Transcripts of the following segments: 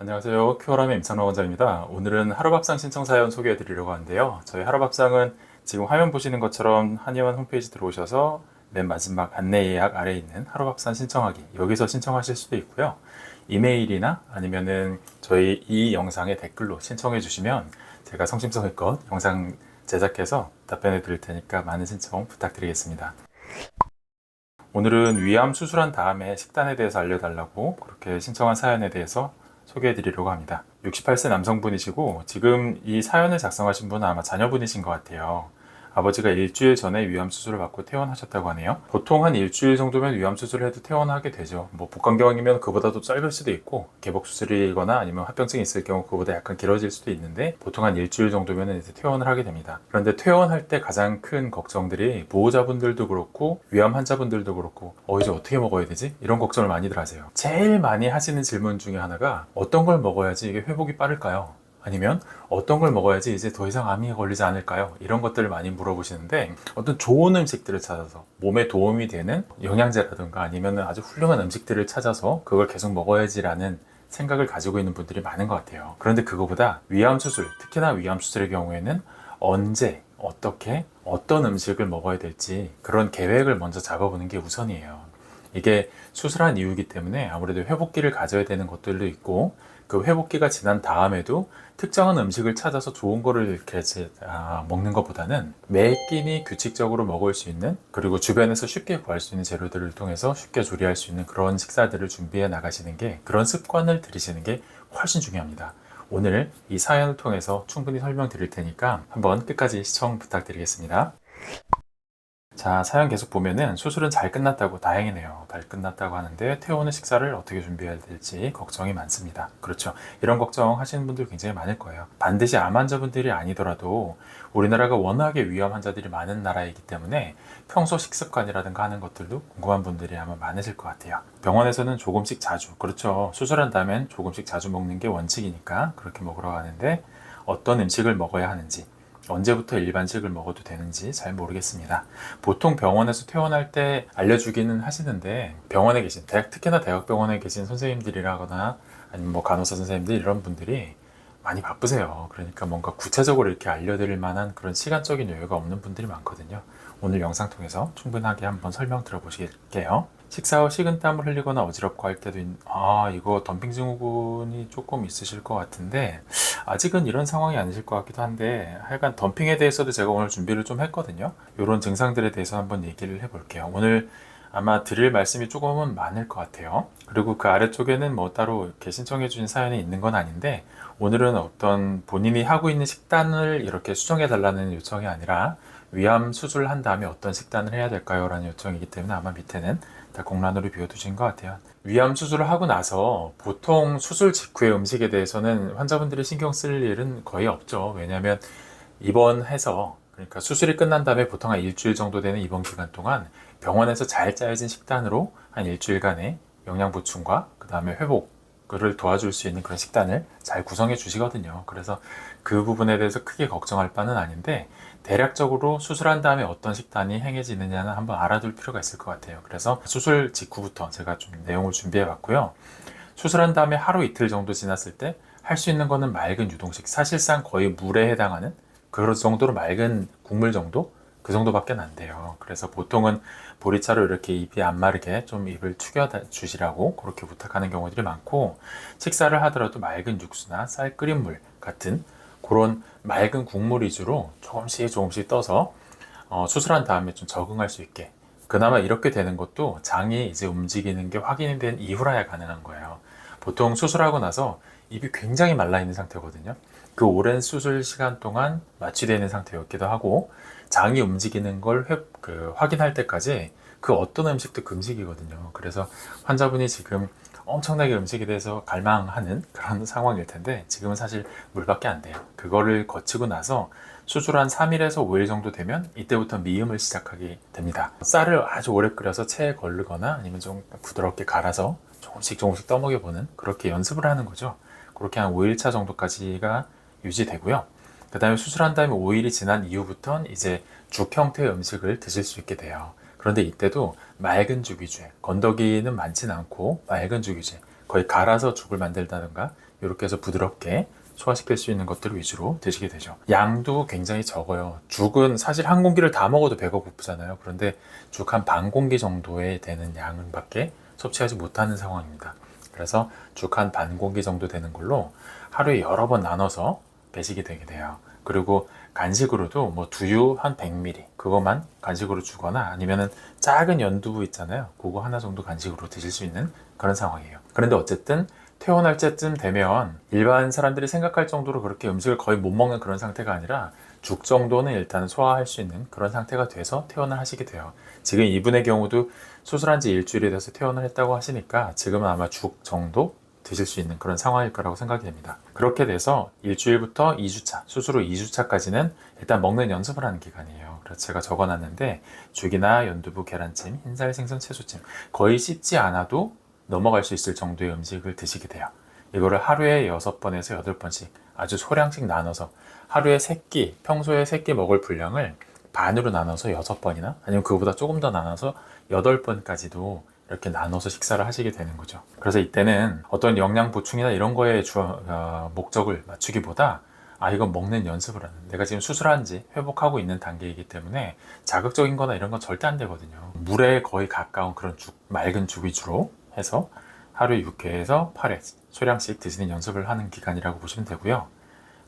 안녕하세요. 큐어람의 임창로 원장입니다. 오늘은 하루밥상 신청 사연 소개해 드리려고 하는데요. 저희 하루밥상은 지금 화면 보시는 것처럼 한의원 홈페이지 들어오셔서 맨 마지막 안내 예약 아래에 있는 하루밥상 신청하기 여기서 신청하실 수도 있고요. 이메일이나 아니면은 저희 이 영상의 댓글로 신청해 주시면 제가 성심성의껏 영상 제작해서 답변해 드릴 테니까 많은 신청 부탁드리겠습니다. 오늘은 위암 수술한 다음에 식단에 대해서 알려달라고 그렇게 신청한 사연에 대해서 소개해 드리려고 합니다. 68세 남성분이시고 지금 이 사연을 작성하신 분은 아마 자녀분이신 것 같아요. 아버지가 일주일 전에 위암 수술을 받고 퇴원하셨다고 하네요. 보통 한 일주일 정도면 위암 수술을 해도 퇴원하게 되죠. 뭐 복강경이면 그보다도 짧을 수도 있고 개복 수술이거나 아니면 합병증이 있을 경우 그보다 약간 길어질 수도 있는데 보통 한 일주일 정도면 이제 퇴원을 하게 됩니다. 그런데 퇴원할 때 가장 큰 걱정들이 보호자분들도 그렇고 위암 환자분들도 그렇고 이제 어떻게 먹어야 되지? 이런 걱정을 많이들 하세요. 제일 많이 하시는 질문 중에 하나가 어떤 걸 먹어야지 이게 회복이 빠를까요? 아니면 어떤 걸 먹어야지 이제 더 이상 암이 걸리지 않을까요? 이런 것들을 많이 물어보시는데 어떤 좋은 음식들을 찾아서 몸에 도움이 되는 영양제라든가 아니면 아주 훌륭한 음식들을 찾아서 그걸 계속 먹어야지라는 생각을 가지고 있는 분들이 많은 것 같아요. 그런데 그거보다 위암 수술, 특히나 위암 수술의 경우에는 언제, 어떻게, 어떤 음식을 먹어야 될지 그런 계획을 먼저 잡아보는 게 우선이에요. 이게 수술한 이유이기 때문에 아무래도 회복기를 가져야 되는 것들도 있고 그 회복기가 지난 다음에도 특정한 음식을 찾아서 좋은 거를 이렇게 먹는 것보다는 매 끼니 규칙적으로 먹을 수 있는 그리고 주변에서 쉽게 구할 수 있는 재료들을 통해서 쉽게 조리할 수 있는 그런 식사들을 준비해 나가시는 게 그런 습관을 들이시는 게 훨씬 중요합니다. 오늘 이 사연을 통해서 충분히 설명드릴 테니까 한번 끝까지 시청 부탁드리겠습니다. 자, 사연 계속 보면은 수술은 잘 끝났다고 다행이네요. 잘 끝났다고 하는데 퇴원 후 식사를 어떻게 준비해야 될지 걱정이 많습니다. 그렇죠. 이런 걱정 하시는 분들 굉장히 많을 거예요. 반드시 암 환자분들이 아니더라도 우리나라가 워낙에 위암 환자들이 많은 나라이기 때문에 평소 식습관이라든가 하는 것들도 궁금한 분들이 아마 많으실 것 같아요. 병원에서는 조금씩 자주, 그렇죠. 수술한 다음엔 조금씩 자주 먹는 게 원칙이니까 그렇게 먹으러 가는데 어떤 음식을 먹어야 하는지 언제부터 일반식을 먹어도 되는지 잘 모르겠습니다. 보통 병원에서 퇴원할 때 알려주기는 하시는데 병원에 계신 특히나 대학병원에 계신 선생님들이라거나 아니면 뭐 간호사 선생님들 이런 분들이 많이 바쁘세요. 그러니까 뭔가 구체적으로 이렇게 알려드릴 만한 그런 시간적인 여유가 없는 분들이 많거든요. 오늘 영상 통해서 충분하게 한번 설명 들어보실게요. 식사 후 식은땀을 흘리거나 어지럽고 할 때도 이거 덤핑 증후군이 조금 있으실 것 같은데 아직은 이런 상황이 아니실 것 같기도 한데 하여간 덤핑에 대해서도 제가 오늘 준비를 좀 했거든요. 이런 증상들에 대해서 한번 얘기를 해볼게요. 오늘 아마 드릴 말씀이 조금은 많을 것 같아요. 그리고 그 아래쪽에는 뭐 따로 이렇게 신청해 주신 사연이 있는 건 아닌데 오늘은 어떤 본인이 하고 있는 식단을 이렇게 수정해 달라는 요청이 아니라 위암 수술한 다음에 어떤 식단을 해야 될까요? 라는 요청이기 때문에 아마 밑에는 다 공란으로 비워두신 것 같아요. 위암 수술을 하고 나서 보통 수술 직후의 음식에 대해서는 환자분들이 신경 쓸 일은 거의 없죠. 왜냐하면 입원해서 그러니까 수술이 끝난 다음에 보통 한 일주일 정도 되는 입원 기간 동안 병원에서 잘 짜여진 식단으로 한 일주일간의 영양 보충과 그 다음에 회복을 도와줄 수 있는 그런 식단을 잘 구성해 주시거든요. 그래서 그 부분에 대해서 크게 걱정할 바는 아닌데 대략적으로 수술한 다음에 어떤 식단이 행해지느냐는 한번 알아둘 필요가 있을 것 같아요. 그래서 수술 직후부터 제가 좀 내용을 준비해 봤고요. 수술한 다음에 하루 이틀 정도 지났을 때 할 수 있는 거는 맑은 유동식, 사실상 거의 물에 해당하는 그런 정도로 맑은 국물 정도? 그 정도밖에 안 돼요. 그래서 보통은 보리차로 이렇게 입이 안 마르게 좀 입을 축여 주시라고 그렇게 부탁하는 경우들이 많고 식사를 하더라도 맑은 육수나 쌀 끓인 물 같은 그런 맑은 국물 위주로 조금씩 떠서 수술한 다음에 좀 적응할 수 있게 그나마 이렇게 되는 것도 장이 이제 움직이는 게 확인이 된 이후라야 가능한 거예요. 보통 수술하고 나서 입이 굉장히 말라 있는 상태거든요. 그 오랜 수술 시간 동안 마취되어 있는 상태였기도 하고 장이 움직이는 걸 확인할 때까지 그 어떤 음식도 금식이거든요. 그래서 환자분이 지금 엄청나게 음식에 대해서 갈망하는 그런 상황일 텐데 지금은 사실 물밖에 안 돼요. 그거를 거치고 나서 수술 한 3일에서 5일 정도 되면 이때부터 미음을 시작하게 됩니다. 쌀을 아주 오래 끓여서 체에 걸르거나 아니면 좀 부드럽게 갈아서 조금씩 떠먹여보는 그렇게 연습을 하는 거죠. 그렇게 한 5일차 정도까지가 유지되고요. 그 다음에 수술한 다음에 5일이 지난 이후부터는 이제 죽 형태의 음식을 드실 수 있게 돼요. 그런데 이때도 맑은 죽 위주에 건더기는 많진 않고 맑은 죽 위주에 거의 갈아서 죽을 만들다든가 이렇게 해서 부드럽게 소화시킬 수 있는 것들 위주로 드시게 되죠. 양도 굉장히 적어요. 죽은 사실 한 공기를 다 먹어도 배가 고프잖아요. 그런데 죽 한 반 공기 정도에 되는 양밖에 섭취하지 못하는 상황입니다. 그래서 죽 한 반 공기 정도 되는 걸로 하루에 여러 번 나눠서 배식이 되게 돼요. 그리고 간식으로도 뭐 두유 한 100ml 그것만 간식으로 주거나 아니면은 작은 연두부 있잖아요. 그거 하나 정도 간식으로 드실 수 있는 그런 상황이에요. 그런데 어쨌든 퇴원할 때쯤 되면 일반 사람들이 생각할 정도로 그렇게 음식을 거의 못 먹는 그런 상태가 아니라 죽 정도는 일단 소화할 수 있는 그런 상태가 돼서 퇴원을 하시게 돼요. 지금 이분의 경우도 수술한 지 일주일이 돼서 퇴원을 했다고 하시니까 지금은 아마 죽 정도 드실 수 있는 그런 상황일 거라고 생각이 됩니다. 그렇게 돼서 일주일부터 2주차, 수술 후 2주차까지는 일단 먹는 연습을 하는 기간이에요. 그래서 제가 적어놨는데 죽이나 연두부, 계란찜, 흰살, 생선, 채소찜 거의 씹지 않아도 넘어갈 수 있을 정도의 음식을 드시게 돼요. 이거를 하루에 6번에서 8번씩 아주 소량씩 나눠서 하루에 3끼, 평소에 3끼 먹을 분량을 반으로 나눠서 6번이나 아니면 그거보다 조금 더 나눠서 8번까지도 이렇게 나눠서 식사를 하시게 되는 거죠. 그래서 이때는 어떤 영양 보충이나 이런 거에 목적을 맞추기보다 이건 먹는 연습을 하는, 내가 지금 수술한 지 회복하고 있는 단계이기 때문에 자극적인 거나 이런 건 절대 안 되거든요. 물에 거의 가까운 그런 죽, 맑은 죽 위주로 해서 하루에 6회에서 8회 소량씩 드시는 연습을 하는 기간이라고 보시면 되고요.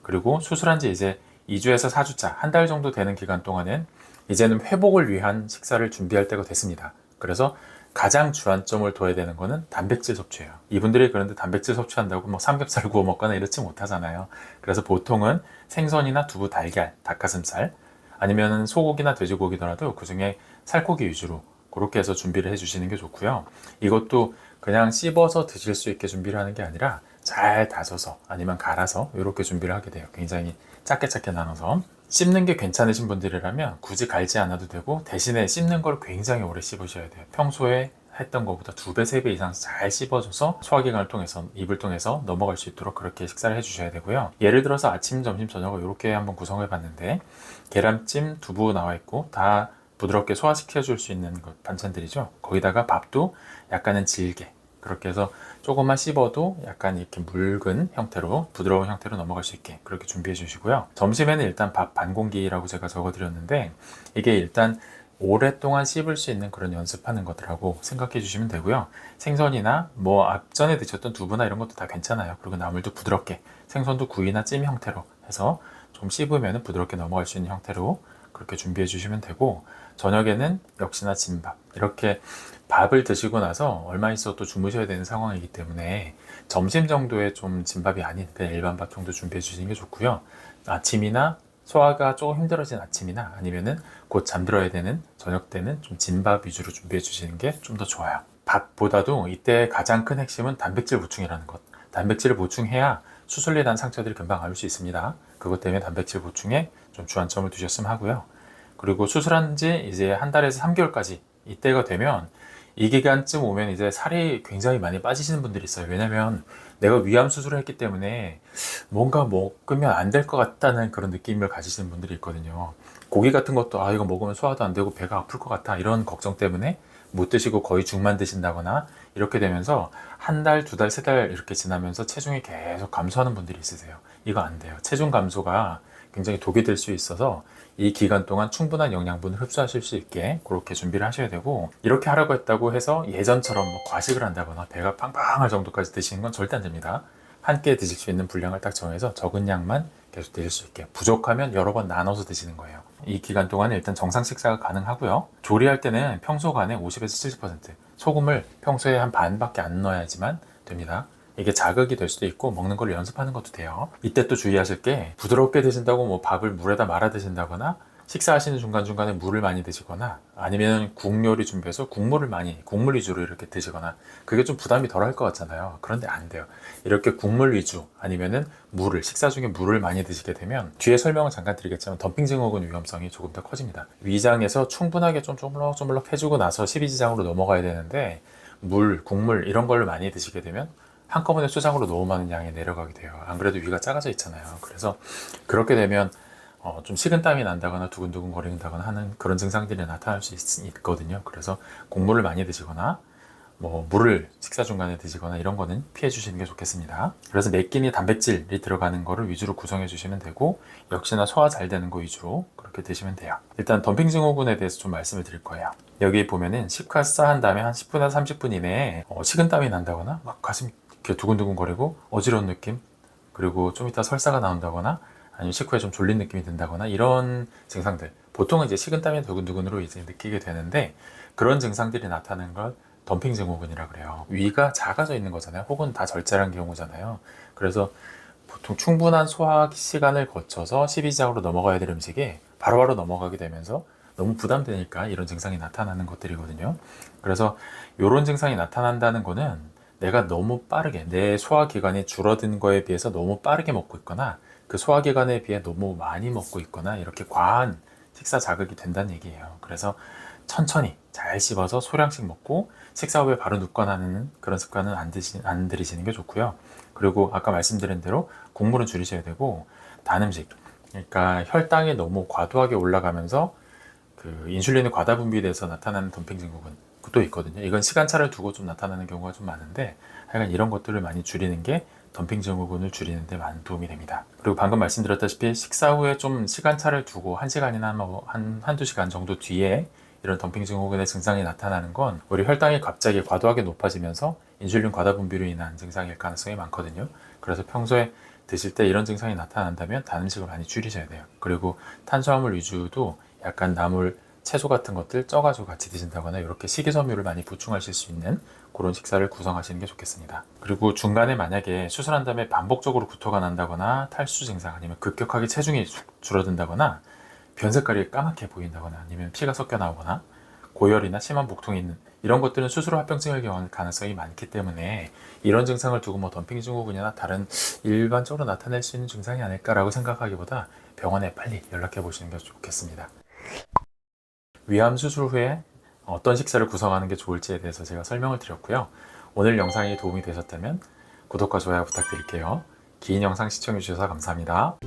그리고 수술한 지 이제 2주에서 4주차, 한 달 정도 되는 기간 동안은 이제는 회복을 위한 식사를 준비할 때가 됐습니다. 그래서 가장 주안점을 둬야 되는 거는 단백질 섭취예요. 이분들이 그런데 단백질 섭취한다고 뭐 삼겹살 구워 먹거나 이렇지 못하잖아요. 그래서 보통은 생선이나 두부, 달걀, 닭가슴살 아니면 소고기나 돼지고기더라도 그 중에 살코기 위주로 그렇게 해서 준비를 해주시는 게 좋고요. 이것도 그냥 씹어서 드실 수 있게 준비를 하는 게 아니라 잘 다져서 아니면 갈아서 이렇게 준비를 하게 돼요. 굉장히 작게 나눠서. 씹는 게 괜찮으신 분들이라면 굳이 갈지 않아도 되고 대신에 씹는 걸 굉장히 오래 씹으셔야 돼요. 평소에 했던 것보다 2배, 3배 이상 잘 씹어줘서 소화기관을 통해서 입을 통해서 넘어갈 수 있도록 그렇게 식사를 해주셔야 되고요. 예를 들어서 아침, 점심, 저녁을 이렇게 한번 구성해 봤는데 계란찜, 두부 나와 있고 다 부드럽게 소화시켜 줄 수 있는 반찬들이죠. 거기다가 밥도 약간은 질게 그렇게 해서 조금만 씹어도 약간 이렇게 묽은 형태로 부드러운 형태로 넘어갈 수 있게 그렇게 준비해 주시고요. 점심에는 일단 밥 반 공기라고 제가 적어 드렸는데 이게 일단 오랫동안 씹을 수 있는 그런 연습하는 것들하고 생각해 주시면 되고요. 생선이나 뭐 앞전에 드셨던 두부나 이런 것도 다 괜찮아요. 그리고 나물도 부드럽게 생선도 구이나 찜 형태로 해서 좀 씹으면 부드럽게 넘어갈 수 있는 형태로 그렇게 준비해 주시면 되고 저녁에는 역시나 진밥 이렇게 밥을 드시고 나서 얼마 있어도 주무셔야 되는 상황이기 때문에 점심 정도에 좀 진밥이 아닌 그냥 일반 밥 정도 준비해 주시는 게 좋고요. 아침이나 소화가 조금 힘들어진 아침이나 아니면은 곧 잠들어야 되는 저녁 때는 좀 진밥 위주로 준비해 주시는 게 좀 더 좋아요. 밥보다도 이때 가장 큰 핵심은 단백질 보충이라는 것. 단백질을 보충해야 수술에 난 상처들이 금방 앓을 수 있습니다. 그것 때문에 단백질 보충에 좀 주안점을 두셨으면 하고요. 그리고 수술한 지 이제 한 달에서 3개월까지 이때가 되면 이 기간쯤 오면 이제 살이 굉장히 많이 빠지시는 분들이 있어요. 왜냐면 내가 위암 수술을 했기 때문에 뭔가 먹으면 안 될 것 같다는 그런 느낌을 가지시는 분들이 있거든요. 고기 같은 것도 이거 먹으면 소화도 안 되고 배가 아플 것 같다 이런 걱정 때문에 못 드시고 거의 죽만 드신다거나 이렇게 되면서 한 달, 2달, 3달 이렇게 지나면서 체중이 계속 감소하는 분들이 있으세요. 이거 안 돼요. 체중 감소가 굉장히 독이 될 수 있어서 이 기간 동안 충분한 영양분을 흡수하실 수 있게 그렇게 준비를 하셔야 되고 이렇게 하라고 했다고 해서 예전처럼 뭐 과식을 한다거나 배가 빵빵할 정도까지 드시는 건 절대 안 됩니다. 한 끼에 드실 수 있는 분량을 딱 정해서 적은 양만 계속 드실 수 있게 부족하면 여러 번 나눠서 드시는 거예요. 이 기간 동안은 일단 정상 식사가 가능하고요. 조리할 때는 평소 간의 50에서 70% 소금을 평소에 한 반밖에 안 넣어야지만 됩니다. 이게 자극이 될 수도 있고 먹는 걸 연습하는 것도 돼요. 이때 또 주의하실 게 부드럽게 드신다고 뭐 밥을 물에다 말아 드신다거나 식사하시는 중간중간에 물을 많이 드시거나 아니면 국 요리 준비해서 국물을 많이 국물 위주로 이렇게 드시거나 그게 좀 부담이 덜 할 것 같잖아요. 그런데 안 돼요. 이렇게 국물 위주 아니면은 물을 식사 중에 물을 많이 드시게 되면 뒤에 설명을 잠깐 드리겠지만 덤핑 증후군 위험성이 조금 더 커집니다. 위장에서 충분하게 좀 쪼물럭쪼물럭 해주고 나서 십이지장으로 넘어가야 되는데 물, 국물 이런 걸 많이 드시게 되면 한꺼번에 수장으로 너무 많은 양이 내려가게 돼요. 안 그래도 위가 작아져 있잖아요. 그래서 그렇게 되면 좀 식은땀이 난다거나 두근두근 거린다거나 하는 그런 증상들이 나타날 수 있거든요. 그래서 곡물을 많이 드시거나 뭐 물을 식사 중간에 드시거나 이런 거는 피해 주시는 게 좋겠습니다. 그래서 몇 끼니 단백질이 들어가는 거를 위주로 구성해 주시면 되고, 역시나 소화 잘 되는 거 위주로 그렇게 드시면 돼요. 일단 덤핑 증후군에 대해서 좀 말씀을 드릴 거예요. 여기 보면은 식사 한 다음에 한 10분에서 30분 이내에 식은땀이 난다거나 막 가슴이 이렇게 두근두근 거리고 어지러운 느낌, 그리고 좀 이따 설사가 나온다거나 아니면 식후에 좀 졸린 느낌이 든다거나 이런 증상들, 보통은 이제 식은땀이 두근두근으로 이제 느끼게 되는데, 그런 증상들이 나타나는 걸 덤핑 증후군이라 그래요. 위가 작아져 있는 거잖아요. 혹은 다 절제한 경우잖아요. 그래서 보통 충분한 소화 시간을 거쳐서 십이지장으로 넘어가야 될 음식이 바로바로 넘어가게 되면서 너무 부담되니까 이런 증상이 나타나는 것들이거든요. 그래서 이런 증상이 나타난다는 거는 내가 너무 빠르게, 내 소화기관이 줄어든 거에 비해서 너무 빠르게 먹고 있거나 그 소화기관에 비해 너무 많이 먹고 있거나 이렇게 과한 식사 자극이 된다는 얘기예요. 그래서 천천히 잘 씹어서 소량씩 먹고 식사 후에 바로 눕거나 하는 그런 습관은 안 들이시는 게 좋고요. 그리고 아까 말씀드린 대로 국물은 줄이셔야 되고, 단 음식, 그러니까 혈당이 너무 과도하게 올라가면서 그 인슐린이 과다 분비돼서 나타나는 덤핑 증후군 또 있거든요. 이건 시간차를 두고 좀 나타나는 경우가 좀 많은데, 하여간 이런 것들을 많이 줄이는 게 덤핑 증후군을 줄이는 데 많은 도움이 됩니다. 그리고 방금 말씀드렸다시피 식사 후에 좀 시간차를 두고 1시간이나 한두 시간 정도 뒤에 이런 덤핑 증후군의 증상이 나타나는 건 우리 혈당이 갑자기 과도하게 높아지면서 인슐린 과다 분비로 인한 증상일 가능성이 많거든요. 그래서 평소에 드실 때 이런 증상이 나타난다면 단 음식을 많이 줄이셔야 돼요. 그리고 탄수화물 위주도 약간 나물, 채소 같은 것들 쪄가지고 같이 드신다거나 이렇게 식이섬유를 많이 보충하실 수 있는 그런 식사를 구성하시는 게 좋겠습니다. 그리고 중간에 만약에 수술한 다음에 반복적으로 구토가 난다거나 탈수 증상, 아니면 급격하게 체중이 줄어든다거나 변 색깔이 까맣게 보인다거나 아니면 피가 섞여 나오거나 고열이나 심한 복통이 있는 이런 것들은 수술 후 합병증을 경험할 가능성이 많기 때문에 이런 증상을 두고 뭐 덤핑 증후군이나 다른 일반적으로 나타낼 수 있는 증상이 아닐까라고 생각하기보다 병원에 빨리 연락해 보시는 게 좋겠습니다. 위암 수술 후에 어떤 식사를 구성하는 게 좋을지에 대해서 제가 설명을 드렸고요. 오늘 영상이 도움이 되셨다면 구독과 좋아요 부탁드릴게요. 긴 영상 시청해 주셔서 감사합니다.